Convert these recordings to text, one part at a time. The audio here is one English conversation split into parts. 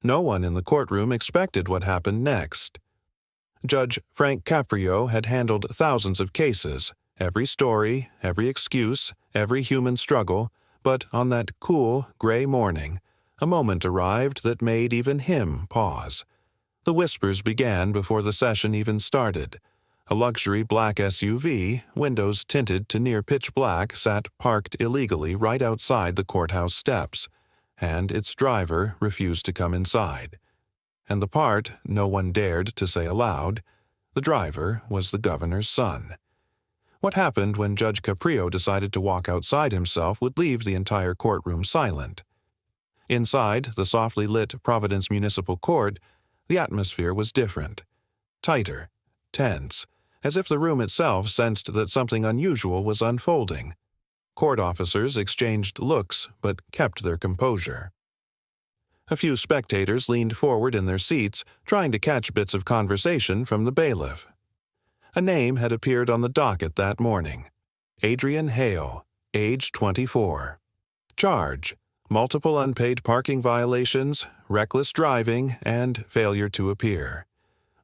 No one in the courtroom expected what happened next. Judge Frank Caprio had handled thousands of cases, every story, every excuse, every human struggle, but on that cool, gray morning, a moment arrived that made even him pause. The whispers began before the session even started. A luxury black SUV, windows tinted to near pitch black, sat parked illegally right outside the courthouse steps, and its driver refused to come inside. And the part no one dared to say aloud, the driver was the governor's son. What happened when Judge Caprio decided to walk outside himself would leave the entire courtroom silent. Inside the softly lit Providence Municipal Court, the atmosphere was different, tighter, tense, as if the room itself sensed that something unusual was unfolding. Court officers exchanged looks but kept their composure. A few spectators leaned forward in their seats, trying to catch bits of conversation from the bailiff. A name had appeared on the docket that morning. Adrian Hale, age 24. Charge: multiple unpaid parking violations, reckless driving, and failure to appear.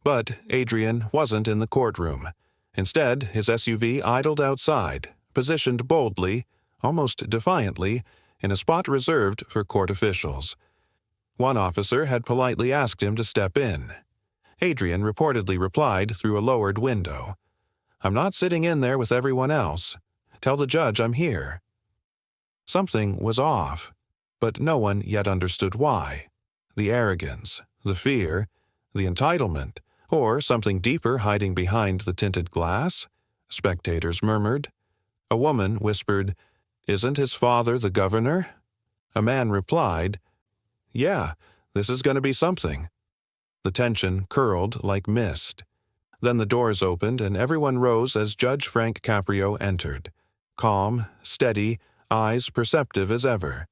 But Adrian wasn't in the courtroom. Instead, his SUV idled outside, positioned boldly, almost defiantly, in a spot reserved for court officials. One officer had politely asked him to step in. Adrian reportedly replied through a lowered window, "I'm not sitting in there with everyone else. Tell the judge I'm here." Something was off, but no one yet understood why. The arrogance, the fear, the entitlement, or something deeper hiding behind the tinted glass? Spectators murmured. A woman whispered, "Isn't his father the governor?" A man replied, "Yeah, this is going to be something." The tension curled like mist. Then the doors opened and everyone rose as Judge Frank Caprio entered. Calm, steady, eyes perceptive as ever.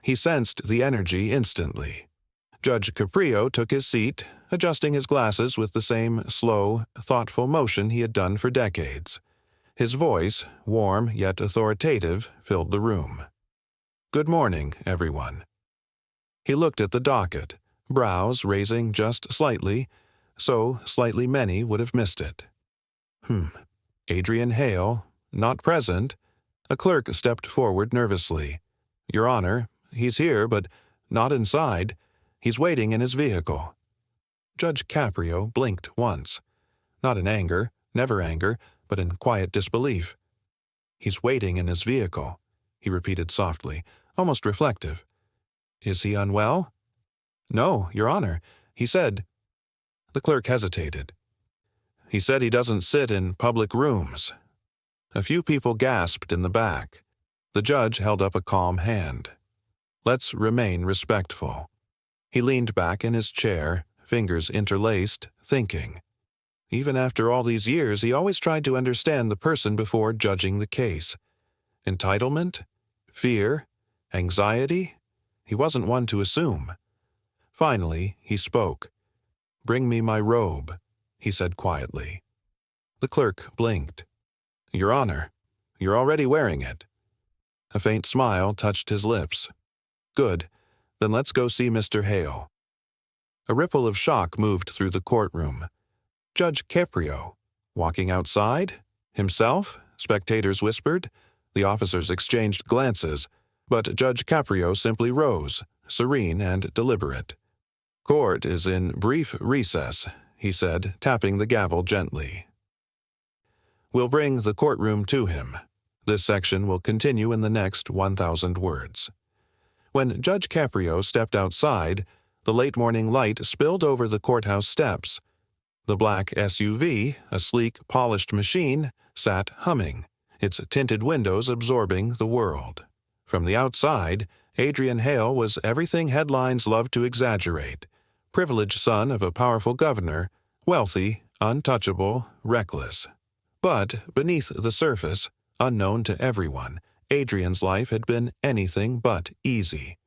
He sensed the energy instantly. Judge Caprio took his seat, adjusting his glasses with the same slow, thoughtful motion he had done for decades. His voice, warm yet authoritative, filled the room. "Good morning, everyone." He looked at the docket, brows raising just slightly, so slightly many would have missed it. Adrian Hale, not present. A clerk stepped forward nervously. "Your Honor, he's here, but not inside. He's waiting in his vehicle." Judge Caprio blinked once. Not in anger, never anger, but in quiet disbelief. "He's waiting in his vehicle," he repeated softly, almost reflective. "Is he unwell?" "No, Your Honor. He said—" The clerk hesitated. "He said he doesn't sit in public rooms." A few people gasped in the back. The judge held up a calm hand. "Let's remain respectful." He leaned back in his chair, fingers interlaced, thinking. Even after all these years, he always tried to understand the person before judging the case. Entitlement? Fear? Anxiety? He wasn't one to assume. Finally, he spoke. "Bring me my robe," he said quietly. The clerk blinked. "Your Honor, you're already wearing it." A faint smile touched his lips. "Good. Then let's go see Mr. Hale." A ripple of shock moved through the courtroom. Judge Caprio? Walking outside? Himself? Spectators whispered. The officers exchanged glances, but Judge Caprio simply rose, serene and deliberate. "Court is in brief recess," he said, tapping the gavel gently. "We'll bring the courtroom to him. This section will continue in the next 1,000 words." When Judge Caprio stepped outside, the late morning light spilled over the courthouse steps. The black SUV, a sleek, polished machine, sat humming, its tinted windows absorbing the world. From the outside, Adrian Hale was everything headlines love to exaggerate. Privileged son of a powerful governor, wealthy, untouchable, reckless. But beneath the surface, unknown to everyone, Adrian's life had been anything but easy.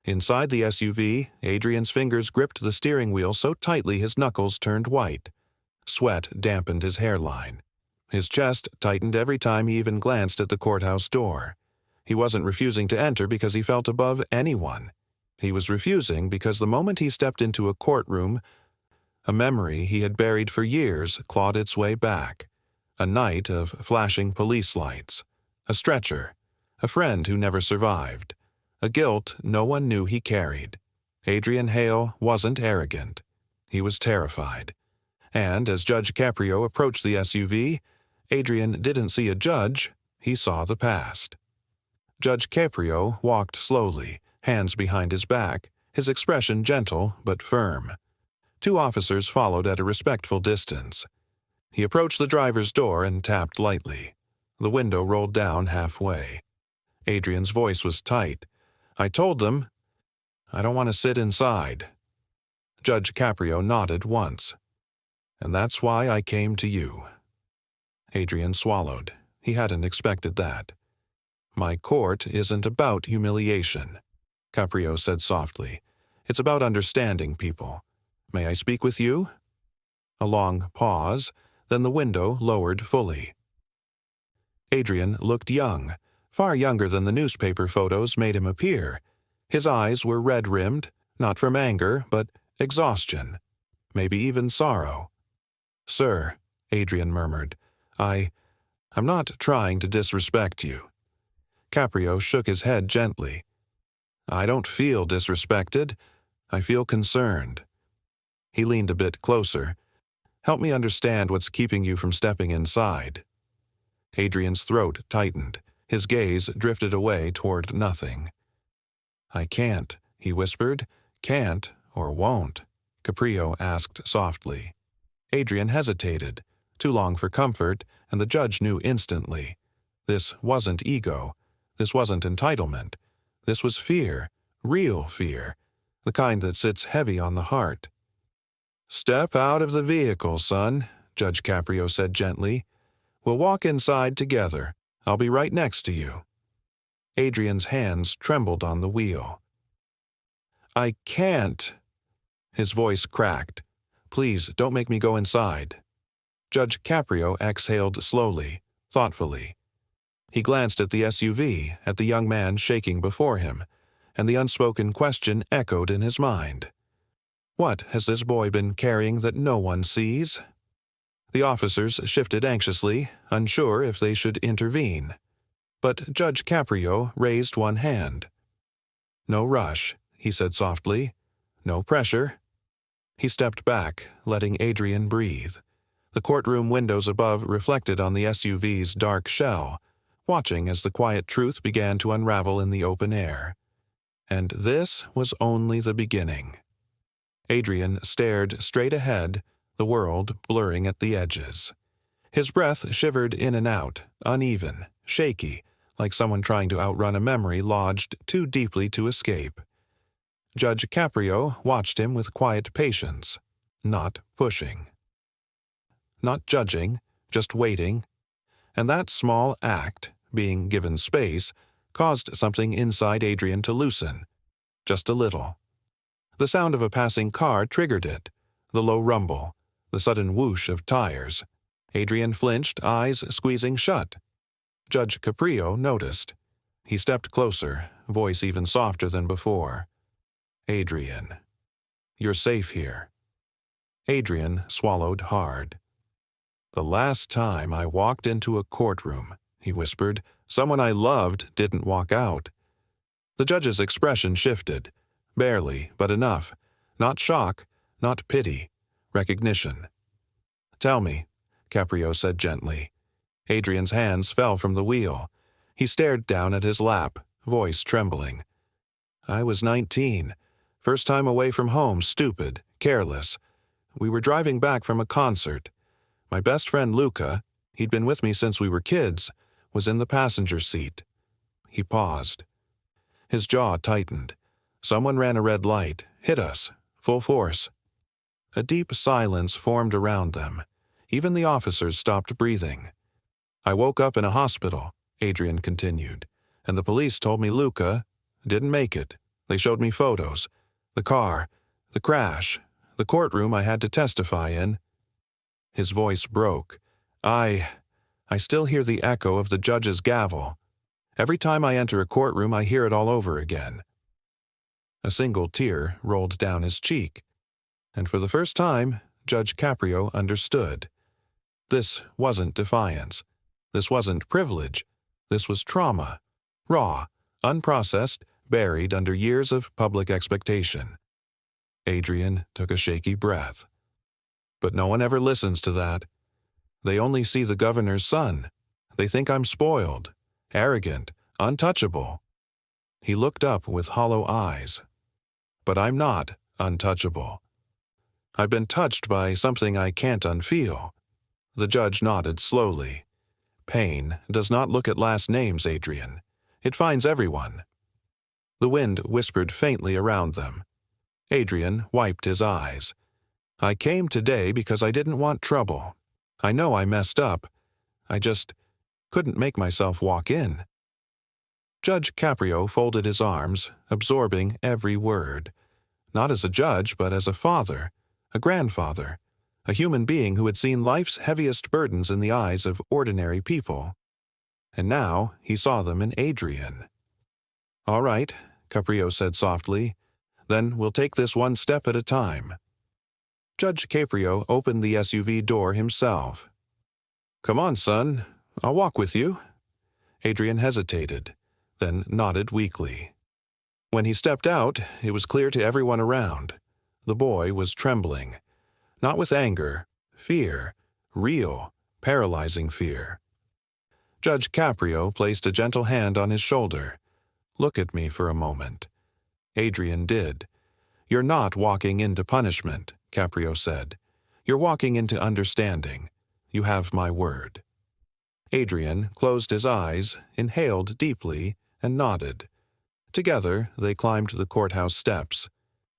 Inside the SUV, Adrian's fingers gripped the steering wheel so tightly his knuckles turned white. Sweat dampened his hairline. His chest tightened every time he even glanced at the courthouse door. He wasn't refusing to enter because he felt above anyone. He was refusing because the moment he stepped into a courtroom, a memory he had buried for years clawed its way back. A night of flashing police lights, a stretcher, a friend who never survived, a guilt no one knew he carried. Adrian Hale wasn't arrogant. He was terrified. And as Judge Caprio approached the SUV, Adrian didn't see a judge, he saw the past. Judge Caprio walked slowly, hands behind his back, his expression gentle but firm. 2 officers followed at a respectful distance. He approached the driver's door and tapped lightly. The window rolled down halfway. Adrian's voice was tight. "I told them, I don't want to sit inside." Judge Caprio nodded once. "And that's why I came to you." Adrian swallowed. He hadn't expected that. "My court isn't about humiliation," Caprio said softly. "It's about understanding people. May I speak with you?" A long pause, then the window lowered fully. Adrian looked young, far younger than the newspaper photos made him appear. His eyes were red-rimmed, not from anger, but exhaustion, maybe even sorrow. "Sir," Adrian murmured, I'm not trying to disrespect you." Caprio shook his head gently. "I don't feel disrespected. I feel concerned." He leaned a bit closer. "Help me understand what's keeping you from stepping inside." Adrian's throat tightened. His gaze drifted away toward nothing. "I can't," he whispered. "Can't or won't?" Caprio asked softly. Adrian hesitated. Too long for comfort, and the judge knew instantly. This wasn't ego. This wasn't entitlement. This was fear, real fear, the kind that sits heavy on the heart. "Step out of the vehicle, son," Judge Caprio said gently. "We'll walk inside together. I'll be right next to you." Adrian's hands trembled on the wheel. "I can't." His voice cracked. "Please, don't make me go inside." Judge Caprio exhaled slowly, thoughtfully. He glanced at the SUV, at the young man shaking before him, and the unspoken question echoed in his mind. What has this boy been carrying that no one sees? The officers shifted anxiously, unsure if they should intervene. But Judge Caprio raised one hand. "No rush," he said softly. "No pressure." He stepped back, letting Adrian breathe. The courtroom windows above reflected on the SUV's dark shell, watching as the quiet truth began to unravel in the open air. And this was only the beginning. Adrian stared straight ahead, the world blurring at the edges. His breath shivered in and out, uneven, shaky, like someone trying to outrun a memory lodged too deeply to escape. Judge Caprio watched him with quiet patience, not pushing. Not judging, just waiting. And that small act, being given space, caused something inside Adrian to loosen. Just a little. The sound of a passing car triggered it, the low rumble, the sudden whoosh of tires. Adrian flinched, eyes squeezing shut. Judge Caprio noticed. He stepped closer, voice even softer than before. "Adrian, you're safe here." Adrian swallowed hard. "The last time I walked into a courtroom," he whispered, "someone I loved didn't walk out." The judge's expression shifted. Barely, but enough. Not shock, not pity. Recognition. "Tell me," Caprio said gently. Adrian's hands fell from the wheel. He stared down at his lap, voice trembling. "I was 19. First time away from home, stupid, careless. We were driving back from a concert. My best friend Luca, he'd been with me since we were kids, was in the passenger seat." He paused. His jaw tightened. Someone ran a red light, hit us, full force. A deep silence formed around them. Even the officers stopped breathing. "I woke up in a hospital," Adrian continued, "and the police told me Luca didn't make it. They showed me photos. The car, the crash, the courtroom I had to testify in." His voice broke. I still hear the echo of the judge's gavel. Every time I enter a courtroom, I hear it all over again." A single tear rolled down his cheek. And for the first time, Judge Caprio understood. This wasn't defiance. This wasn't privilege. This was trauma. Raw, unprocessed, buried under years of public expectation. Adrian took a shaky breath. But no one ever listens to that. They only see the governor's son. They think I'm spoiled, arrogant, untouchable. He looked up with hollow eyes. But I'm not untouchable. I've been touched by something I can't unfeel. The judge nodded slowly. Pain does not look at last names, Adrian. It finds everyone. The wind whispered faintly around them. Adrian wiped his eyes. I came today because I didn't want trouble. I know I messed up. I just couldn't make myself walk in. Judge Caprio folded his arms, absorbing every word. Not as a judge, but as a father, a grandfather, a human being who had seen life's heaviest burdens in the eyes of ordinary people. And now he saw them in Adrian. All right, Caprio said softly. Then we'll take this one step at a time. Judge Caprio opened the SUV door himself. Come on, son. I'll walk with you. Adrian hesitated, then nodded weakly. When he stepped out, it was clear to everyone around. The boy was trembling. Not with anger, fear, real, paralyzing fear. Judge Caprio placed a gentle hand on his shoulder. Look at me for a moment. Adrian did. You're not walking into punishment, Caprio said. You're walking into understanding. You have my word. Adrian closed his eyes, inhaled deeply, and nodded. Together, they climbed the courthouse steps.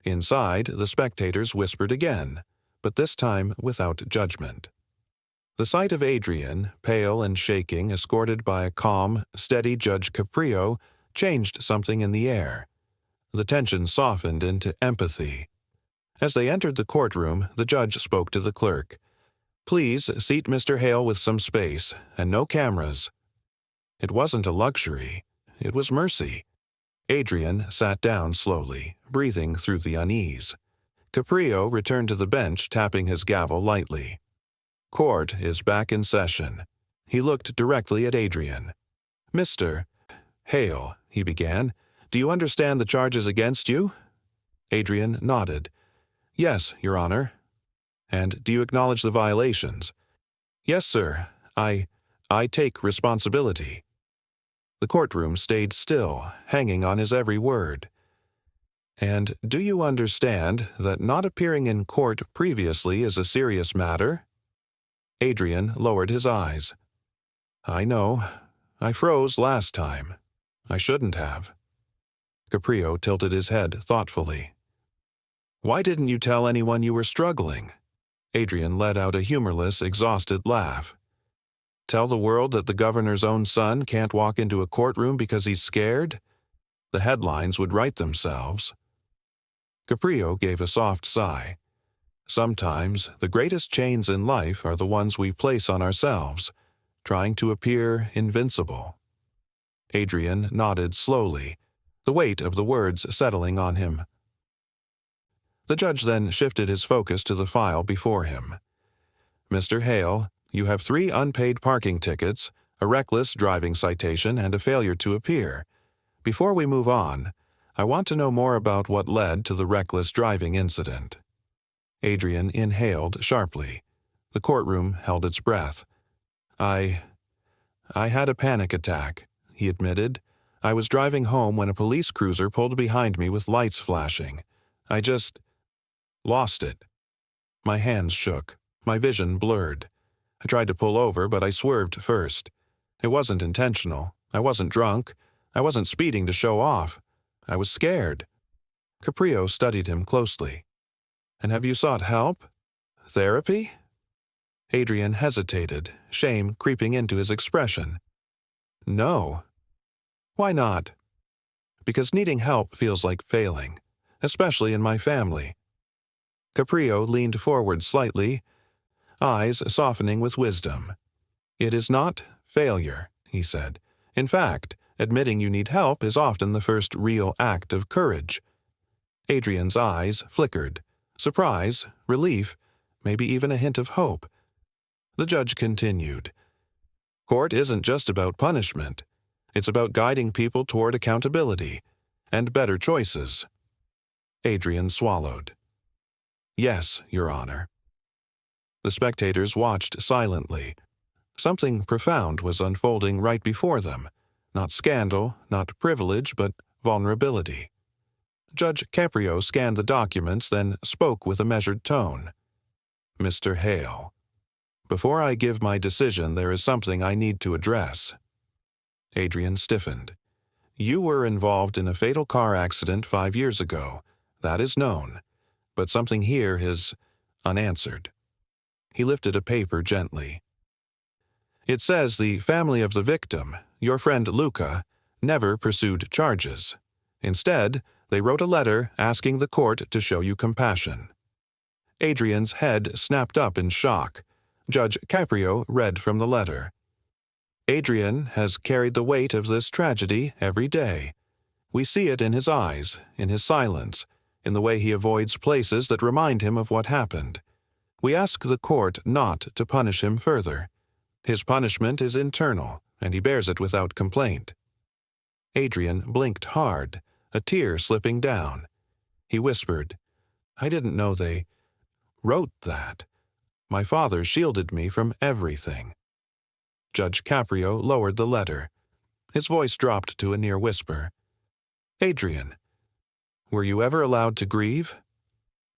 Inside, the spectators whispered again, but this time without judgment. The sight of Adrian, pale and shaking, escorted by a calm, steady Judge Caprio, changed something in the air. The tension softened into empathy. As they entered the courtroom, the judge spoke to the clerk. Please seat Mr. Hale with some space, and no cameras. It wasn't a luxury. It was mercy. Adrian sat down slowly, breathing through the unease. Caprio returned to the bench, tapping his gavel lightly. Court is back in session. He looked directly at Adrian. Mr. Hale, he began, do you understand the charges against you? Adrian nodded. Yes, Your Honor. And do you acknowledge the violations? Yes, sir. I take responsibility. The courtroom stayed still, hanging on his every word. And do you understand that not appearing in court previously is a serious matter? Adrian lowered his eyes. I know. I froze last time. I shouldn't have. Caprio tilted his head thoughtfully. Why didn't you tell anyone you were struggling? Adrian let out a humorless, exhausted laugh. Tell the world that the governor's own son can't walk into a courtroom because he's scared? The headlines would write themselves. Caprio gave a soft sigh. Sometimes the greatest chains in life are the ones we place on ourselves, trying to appear invincible. Adrian nodded slowly, the weight of the words settling on him. The judge then shifted his focus to the file before him. Mr. Hale, you have 3 unpaid parking tickets, a reckless driving citation, and a failure to appear. Before we move on, I want to know more about what led to the reckless driving incident. Adrian inhaled sharply. The courtroom held its breath. I had a panic attack, he admitted. I was driving home when a police cruiser pulled behind me with lights flashing. I just lost it. My hands shook. My vision blurred. I tried to pull over, but I swerved first. It wasn't intentional. I wasn't drunk. I wasn't speeding to show off. I was scared. Caprio studied him closely. And have you sought help? Therapy? Adrian hesitated, shame creeping into his expression. No. Why not? Because needing help feels like failing, especially in my family. Caprio leaned forward slightly, eyes softening with wisdom. It is not failure, he said. In fact, admitting you need help is often the first real act of courage. Adrian's eyes flickered. Surprise, relief, maybe even a hint of hope. The judge continued. Court isn't just about punishment. It's about guiding people toward accountability and better choices. Adrian swallowed. Yes, Your Honor. The spectators watched silently. Something profound was unfolding right before them. Not scandal, not privilege, but vulnerability. Judge Caprio scanned the documents, then spoke with a measured tone. Mr. Hale, before I give my decision, there is something I need to address. Adrian stiffened. You were involved in a fatal car accident 5 years ago. That is known. But something here is unanswered. He lifted a paper gently. It says the family of the victim, your friend Luca, never pursued charges. Instead, they wrote a letter asking the court to show you compassion. Adrian's head snapped up in shock. Judge Caprio read from the letter. Adrian has carried the weight of this tragedy every day. We see it in his eyes, in his silence, in the way he avoids places that remind him of what happened. We ask the court not to punish him further. His punishment is internal, and he bears it without complaint. Adrian blinked hard, a tear slipping down. He whispered, I didn't know they wrote that. My father shielded me from everything. Judge Caprio lowered the letter. His voice dropped to a near whisper. Adrian, were you ever allowed to grieve?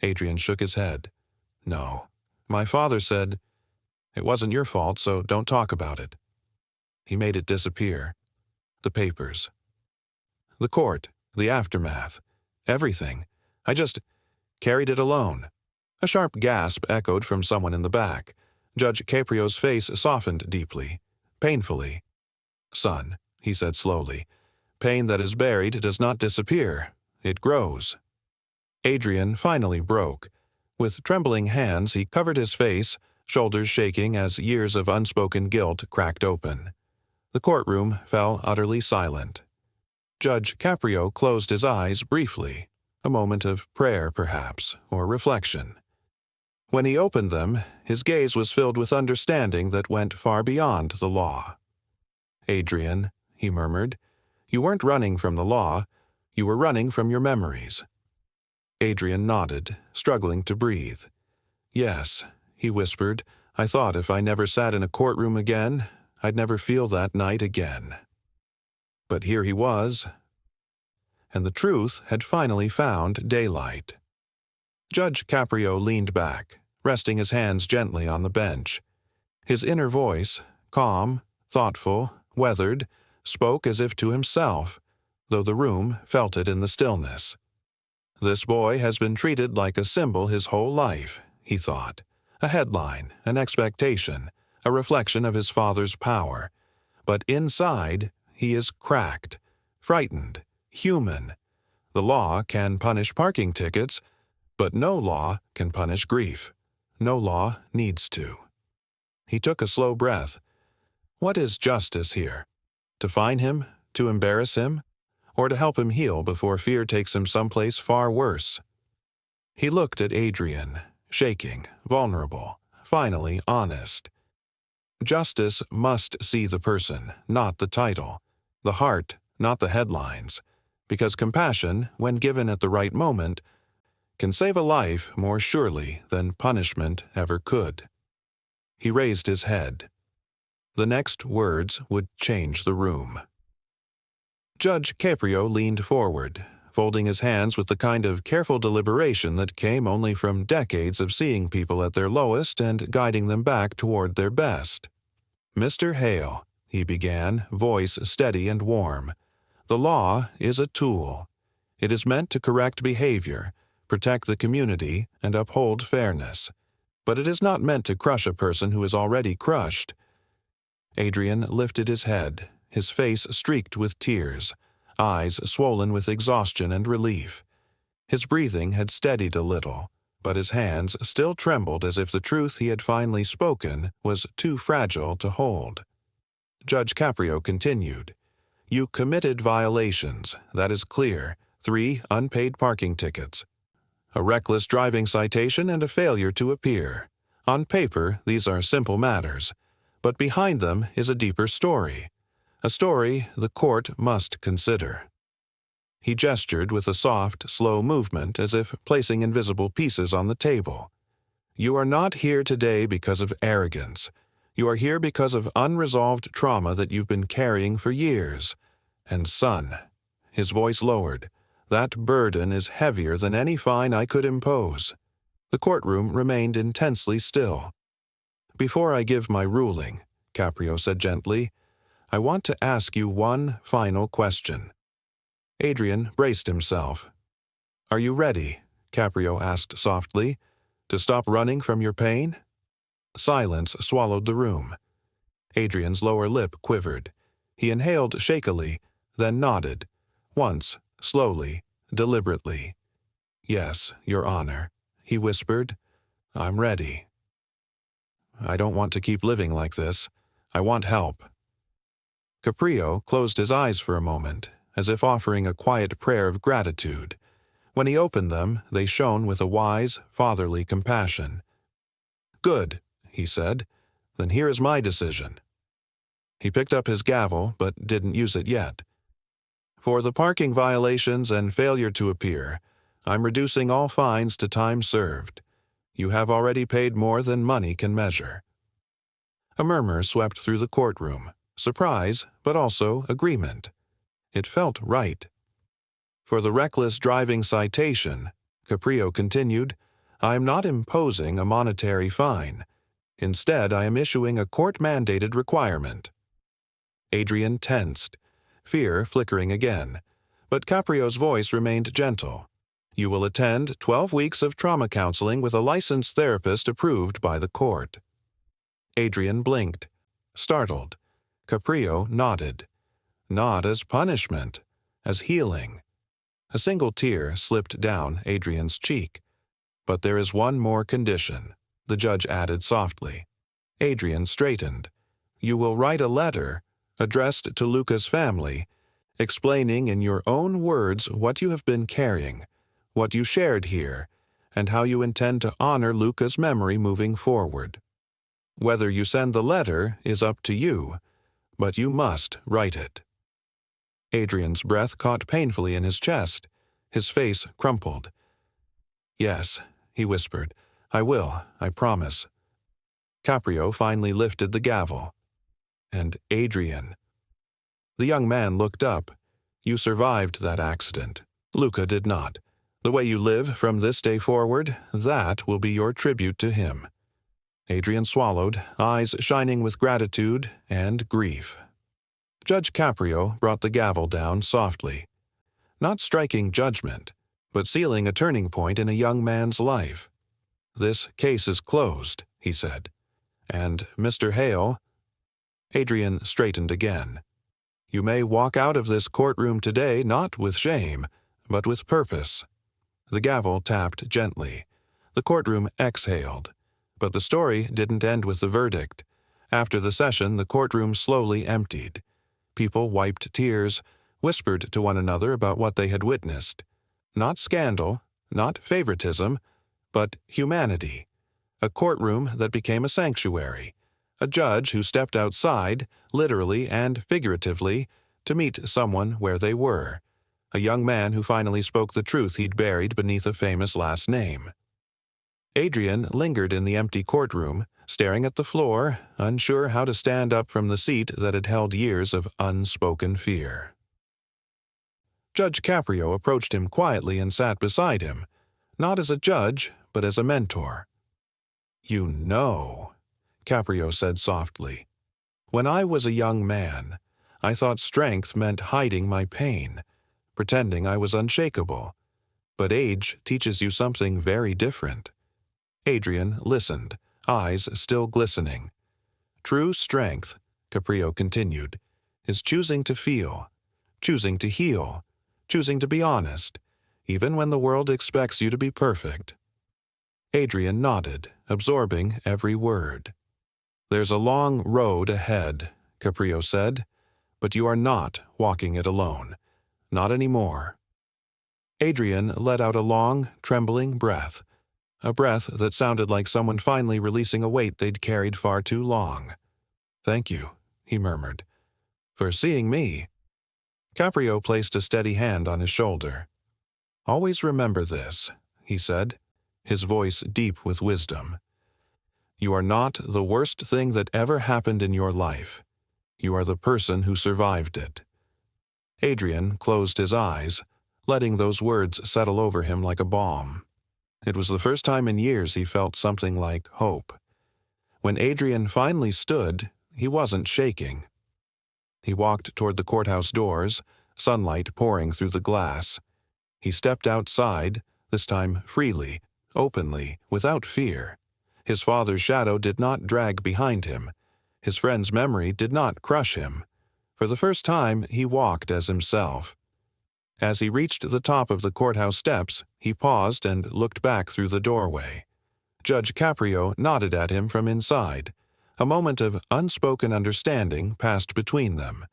Adrian shook his head. No. My father said, it wasn't your fault, so don't talk about it. He made it disappear. The papers. The court, the aftermath, everything. I just carried it alone. A sharp gasp echoed from someone in the back. Judge Caprio's face softened deeply, painfully. Son, he said slowly, pain that is buried does not disappear. It grows. Adrian finally broke. With trembling hands, he covered his face, shoulders shaking as years of unspoken guilt cracked open. The courtroom fell utterly silent. Judge Caprio closed his eyes briefly, a moment of prayer perhaps, or reflection. When he opened them, his gaze was filled with understanding that went far beyond the law. Adrian, he murmured, you weren't running from the law, you were running from your memories. Adrian nodded, struggling to breathe. Yes, he whispered, I thought if I never sat in a courtroom again, I'd never feel that night again. But here he was, and the truth had finally found daylight. Judge Caprio leaned back, resting his hands gently on the bench. His inner voice, calm, thoughtful, weathered, spoke as if to himself, though the room felt it in the stillness. This boy has been treated like a symbol his whole life, he thought. A headline, an expectation, a reflection of his father's power. But inside, he is cracked, frightened, human. The law can punish parking tickets, but no law can punish grief. No law needs to. He took a slow breath. What is justice here? To fine him? To embarrass him? Or to help him heal before fear takes him someplace far worse? He looked at Adrian, shaking, vulnerable, finally honest. Justice must see the person, not the title, the heart, not the headlines, because compassion, when given at the right moment, can save a life more surely than punishment ever could. He raised his head. The next words would change the room. Judge Caprio leaned forward, folding his hands with the kind of careful deliberation that came only from decades of seeing people at their lowest and guiding them back toward their best. Mr. Hale, he began, voice steady and warm, the law is a tool. It is meant to correct behavior, protect the community, and uphold fairness. But it is not meant to crush a person who is already crushed. Adrian lifted his head, his face streaked with tears, eyes swollen with exhaustion and relief. His breathing had steadied a little, but his hands still trembled as if the truth he had finally spoken was too fragile to hold. Judge Caprio continued, You committed violations, that is clear, 3 unpaid parking tickets, a reckless driving citation, and a failure to appear. On paper, these are simple matters, but behind them is a deeper story, a story the court must consider. He gestured with a soft, slow movement as if placing invisible pieces on the table. You are not here today because of arrogance. You are here because of unresolved trauma that you've been carrying for years. And son, his voice lowered, that burden is heavier than any fine I could impose. The courtroom remained intensely still. Before I give my ruling, Caprio said gently, I want to ask you one final question. Adrian braced himself. Are you ready? Caprio asked softly. To stop running from your pain? Silence swallowed the room. Adrian's lower lip quivered. He inhaled shakily, then nodded. Once, slowly, deliberately. Yes, Your Honor, he whispered. I'm ready. I don't want to keep living like this. I want help. Caprio closed his eyes for a moment, as if offering a quiet prayer of gratitude. When he opened them, they shone with a wise, fatherly compassion. Good, he said. Then here is my decision. He picked up his gavel, but didn't use it yet. For the parking violations and failure to appear, I'm reducing all fines to time served. You have already paid more than money can measure. A murmur swept through the courtroom, surprise, but also agreement. It felt right. For the reckless driving citation, Caprio continued, I am not imposing a monetary fine. Instead, I am issuing a court-mandated requirement. Adrian tensed, fear flickering again, but Caprio's voice remained gentle. You will attend 12 weeks of trauma counseling with a licensed therapist approved by the court. Adrian blinked, startled. Caprio nodded. Not as punishment, as healing. A single tear slipped down Adrian's cheek. But there is one more condition, the judge added softly. Adrian straightened. You will write a letter, addressed to Luca's family, explaining in your own words what you have been carrying, what you shared here, and how you intend to honor Luca's memory moving forward. Whether you send the letter is up to you, but you must write it. Adrian's breath caught painfully in his chest. His face crumpled. Yes, he whispered. I will, I promise. Caprio finally lifted the gavel. And Adrian. The young man looked up. You survived that accident. Luca did not. The way you live from this day forward, that will be your tribute to him. Adrian swallowed, eyes shining with gratitude and grief. Judge Caprio brought the gavel down softly, not striking judgment, but sealing a turning point in a young man's life. This case is closed, he said. And, Mr. Hale, Adrian straightened again. You may walk out of this courtroom today not with shame, but with purpose. The gavel tapped gently. The courtroom exhaled. But the story didn't end with the verdict. After the session, the courtroom slowly emptied. People wiped tears, whispered to one another about what they had witnessed. Not scandal, not favoritism, but humanity. A courtroom that became a sanctuary. A judge who stepped outside, literally and figuratively, to meet someone where they were. A young man who finally spoke the truth he'd buried beneath a famous last name. Adrian lingered in the empty courtroom, staring at the floor, unsure how to stand up from the seat that had held years of unspoken fear. Judge Caprio approached him quietly and sat beside him, not as a judge, but as a mentor. You know, Caprio said softly, when I was a young man, I thought strength meant hiding my pain, pretending I was unshakable. But age teaches you something very different. Adrian listened, eyes still glistening. True strength, Caprio continued, is choosing to feel, choosing to heal, choosing to be honest, even when the world expects you to be perfect. Adrian nodded, absorbing every word. There's a long road ahead, Caprio said, but you are not walking it alone. Not anymore. Adrian let out a long, trembling breath, a breath that sounded like someone finally releasing a weight they'd carried far too long. "Thank you," he murmured, "for seeing me." Caprio placed a steady hand on his shoulder. "Always remember this," he said, his voice deep with wisdom. "You are not the worst thing that ever happened in your life. You are the person who survived it." Adrian closed his eyes, letting those words settle over him like a balm. It was the first time in years he felt something like hope. When Adrian finally stood, he wasn't shaking. He walked toward the courthouse doors, sunlight pouring through the glass. He stepped outside, this time freely, openly, without fear. His father's shadow did not drag behind him. His friend's memory did not crush him. For the first time, he walked as himself. As he reached the top of the courthouse steps, he paused and looked back through the doorway. Judge Caprio nodded at him from inside. A moment of unspoken understanding passed between them.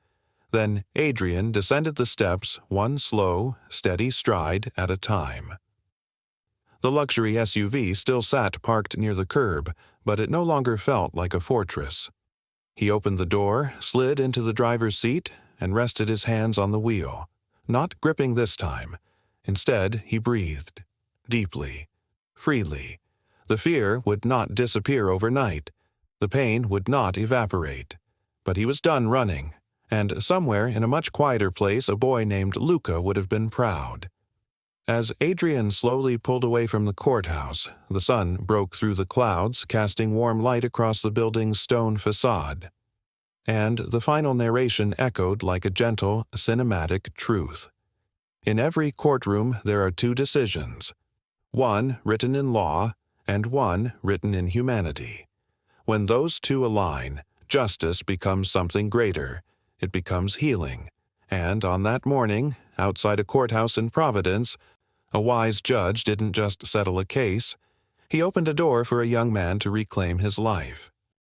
Then Adrian descended the steps, one slow, steady stride at a time. The luxury SUV still sat parked near the curb, but it no longer felt like a fortress. He opened the door, slid into the driver's seat, and rested his hands on the wheel, not gripping this time. Instead, he breathed, deeply, freely. The fear would not disappear overnight. The pain would not evaporate. But he was done running, and somewhere in a much quieter place a boy named Luca would have been proud. As Adrian slowly pulled away from the courthouse, the sun broke through the clouds, casting warm light across the building's stone facade. And the final narration echoed like a gentle, cinematic truth. In every courtroom there are two decisions, one written in law and one written in humanity. When those two align, justice becomes something greater. It becomes healing. And on that morning, outside a courthouse in Providence, a wise judge didn't just settle a case. He opened a door for a young man to reclaim his life.